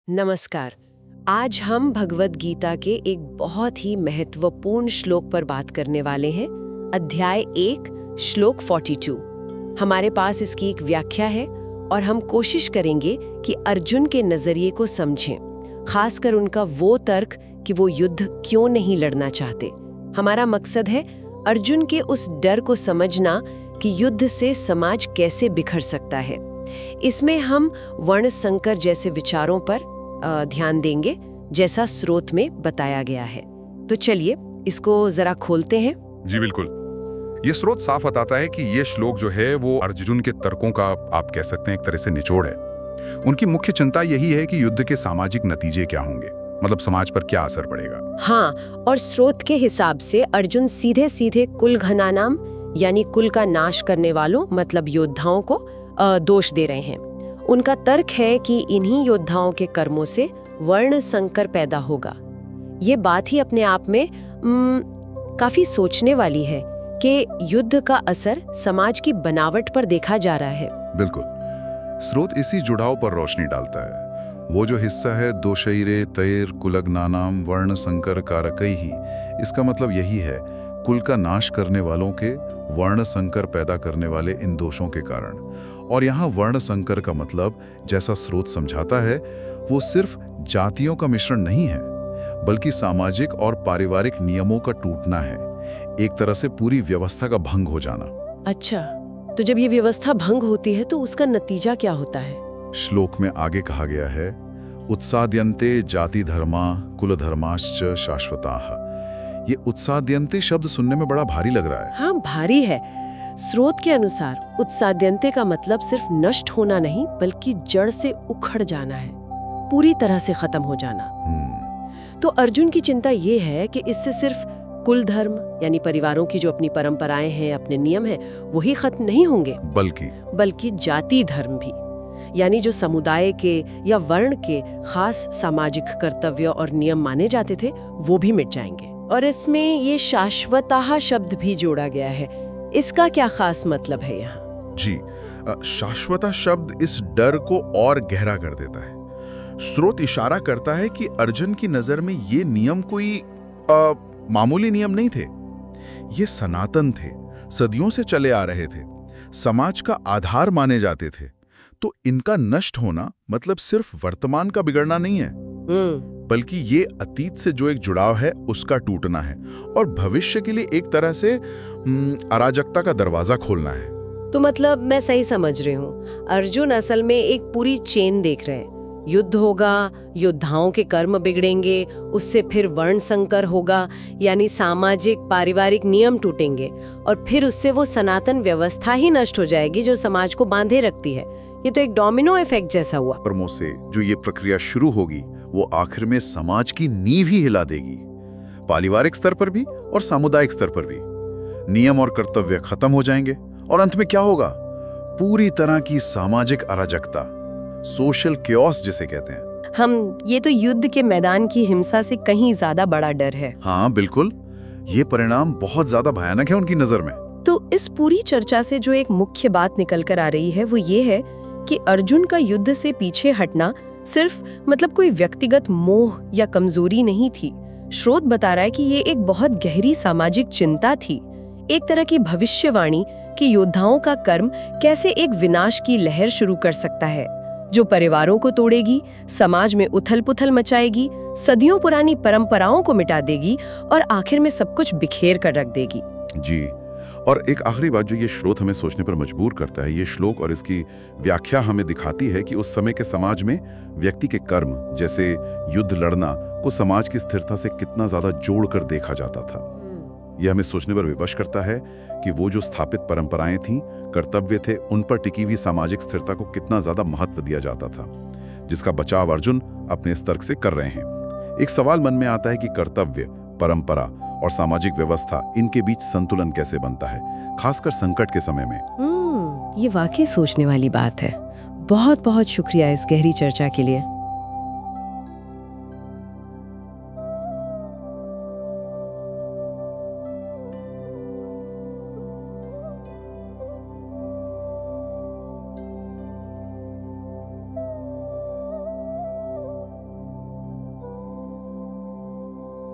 नमस्कार। आज हम भगवद गीता के एक बहुत ही महत्वपूर्ण श्लोक पर बात करने वाले हैं। अध्याय 1 श्लोक 42। हमारे पास इसकी एक व्याख्या है और हम कोशिश करेंगे कि अर्जुन के नजरिए को समझें, खासकर उनका वो तर्क कि वो युद्ध क्यों नहीं लड़ना चाहते। हमारा मकसद है अर्जुन के उस डर को समझना कि युद्ध से समाज कैसे बिखर सकता है। इसमें हम वर्ण संकर जैसे विचारों पर ध्यान देंगे, जैसा स्रोत में बताया गया है। तो चलिए इसको जरा खोलते हैं। जी बिल्कुल। ये स्रोत साफ बताता है कि ये श्लोक जो है वो अर्जुन के तर्कों का आप कह सकते हैं एक तरह से निचोड़ है। उनकी मुख्य चिंता यही है कि युद्ध के सामाजिक नतीजे क्या होंगे, मतलब समाज पर क्या असर पड़ेगा। हाँ, और स्रोत के हिसाब से अर्जुन सीधे सीधे कुल घनानाम यानी कुल का नाश करने वालों मतलब योद्धाओं को दोष दे रहे हैं। उनका तर्क है कि इन्हीं योद्धाओं के कर्मों से वर्ण संकर पैदा होगा। ये बात ही अपने आप में काफी सोचने वाली है कि युद्ध का असर समाज की बनावट पर देखा जा रहा है। बिल्कुल, स्रोत इसी जुड़ाव पर रोशनी डालता है। वो जो हिस्सा है दोषैरे तैर कुलग्नानाम वर्ण संकर कारकई ही, इसका मतलब यही है कुल का नाश करने वालों के वर्ण संकर पैदा करने वाले इन दोषों के कारण। और यहाँ वर्ण संकर का मतलब, जैसा स्रोत समझाता है, वो सिर्फ जातियों का मिश्रण नहीं है, बल्कि सामाजिक और पारिवारिक नियमों का टूटना है, एक तरह से पूरी व्यवस्था का भंग हो जाना। अच्छा, तो जब ये व्यवस्था भंग होती है तो उसका नतीजा क्या होता है? श्लोक में आगे कहा गया है, उत्साद्यन्ते जाति धर्मा कुल धर्माश्च शाश्वताः। ये उत्साद्यन्ते शब्द सुनने में बड़ा भारी लग रहा है। हाँ, भारी है। स्रोत के अनुसार उत्साद्यन्ते का मतलब सिर्फ नष्ट होना नहीं, बल्कि जड़ से उखड़ जाना है, पूरी तरह से खत्म हो जाना। तो अर्जुन की चिंता ये है कि इससे सिर्फ कुल धर्म यानी परिवारों की जो अपनी परंपराएं हैं, अपने नियम हैं, वही खत्म नहीं होंगे, बल्कि जाति धर्म भी, यानी जो समुदाय के या वर्ण के खास सामाजिक कर्तव्य और नियम माने जाते थे, वो भी मिट जाएंगे। और इसमें ये शाश्वतः शब्द भी जोड़ा गया है। इसका क्या खास मतलब है यहाँ? जी, शाश्वता शब्द इस डर को और गहरा कर देता है। स्रोत इशारा करता है कि अर्जुन की नजर में ये नियम कोई मामूली नियम नहीं थे। ये सनातन थे, सदियों से चले आ रहे थे, समाज का आधार माने जाते थे। तो इनका नष्ट होना मतलब सिर्फ वर्तमान का बिगड़ना नहीं है, बल्कि ये अतीत से जो एक जुड़ाव है उसका टूटना है और भविष्य के लिए एक तरह से अराजकता का दरवाजा खोलना है। तो मतलब मैं सही समझ रही हूँ, अर्जुन असल में एक पूरी चेन देख रहे हैं। युद्ध होगा, योद्धाओं के कर्म बिगड़ेंगे, उससे फिर वर्ण संकर होगा, यानी सामाजिक पारिवारिक नियम टूटेंगे, और फिर उससे वो सनातन व्यवस्था ही नष्ट हो जाएगी जो समाज को बांधे रखती है। ये तो एक डोमिनो इफेक्ट जैसा हुआ। कर्मों से जो ये प्रक्रिया शुरू होगी वो आखिर में समाज की नींव ही हिला देगी, पारिवारिक स्तर पर भी और सामुदायिक स्तर पर भी। नियम और कर्तव्य खत्म हो जाएंगे और अंत में क्या होगा? पूरी तरह की सामाजिक अराजकता, सोशल केओस जिसे कहते हैं। ये तो युद्ध के मैदान की हिंसा से कहीं ज्यादा बड़ा डर है। हाँ बिल्कुल, ये परिणाम बहुत ज्यादा भयानक है उनकी नजर में। तो इस पूरी चर्चा से जो एक मुख्य बात निकल कर आ रही है वो ये है कि अर्जुन का युद्ध से पीछे हटना सिर्फ मतलब कोई व्यक्तिगत मोह या कमजोरी नहीं थी। स्रोत बता रहा है कि ये एक बहुत गहरी सामाजिक चिंता थी, एक तरह की भविष्यवाणी कि योद्धाओं का कर्म कैसे एक विनाश की लहर शुरू कर सकता है, जो परिवारों को तोड़ेगी, समाज में उथल-पुथल मचाएगी, सदियों पुरानी परंपराओं को मिटा देगी और आखिर में सब कुछ बिखेर कर रख देगी। जी, और एक आखिरी बात जो ये स्रोत हमें सोचने पर मजबूर करता है, ये श्लोक और इसकी व्याख्या हमें दिखाती है कि उस समय के समाज में व्यक्ति के कर्म जैसे युद्ध लड़ना को समाज की स्थिरता से कितना ज्यादा जोड़कर देखा जाता था। यह हमें सोचने पर विवश करता है कि वो जो स्थापित परंपराएं थीं, कर्तव्य थे, उन पर टिकी हुई सामाजिक स्थिरता को कितना ज्यादा महत्व दिया जाता था, जिसका बचाव अर्जुन अपने इस तर्क से कर रहे हैं। एक सवाल मन में आता है कि कर्तव्य, परंपरा और सामाजिक व्यवस्था, इनके बीच संतुलन कैसे बनता है, खासकर संकट के समय में। ये वाकई सोचने वाली बात है। बहुत बहुत शुक्रिया इस गहरी चर्चा के लिए।